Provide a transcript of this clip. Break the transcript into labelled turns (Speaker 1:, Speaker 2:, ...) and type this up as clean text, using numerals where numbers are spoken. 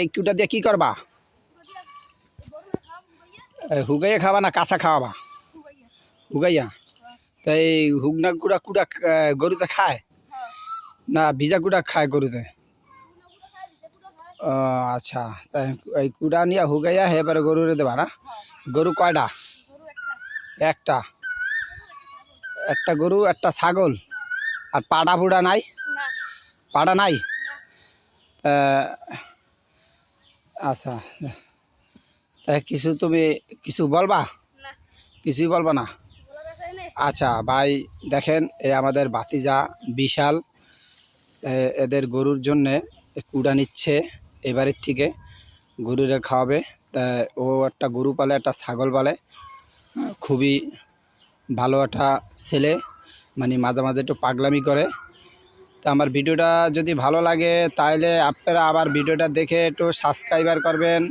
Speaker 1: এই কুটা দিয়ে কি করবা? হুগাইয়া খাবা না কাঁচা খাওয়াবা? হুগাইয়া। তাই হুগনা কুড়া কুড়া গরুতে খায় না ভিজা কুড়া খায় গরুতে? ও আচ্ছা, তাই এই কুড়া নিয়ে হুগাইয়া এবারে গরুরে দেবা না? গরু কয়টা? একটা। একটা গরু একটা ছাগল। আর পাড়া পুড়া নাই? পাড়া নাই? আচ্ছা, তাই কিছু তুমি কিছু বলবা? কিছুই বলবা না? আচ্ছা ভাই, দেখেন এ আমাদের ভাতিজা বিশাল এদের গরুর জন্যে কুড়া নিচ্ছে এবারের থেকে গরুরে খাওয়াবে। তা ও একটা গরু পালে, একটা ছাগল পালে, খুবই ভালো একটা ছেলে, মানে মাঝে মাঝে একটু পাগলামি করে। তা আমার ভিডিওটা যদি ভালো লাগে তাহলে আপনারা আবার ভিডিওটা দেখে একটু সাবস্ক্রাইবার করবেন।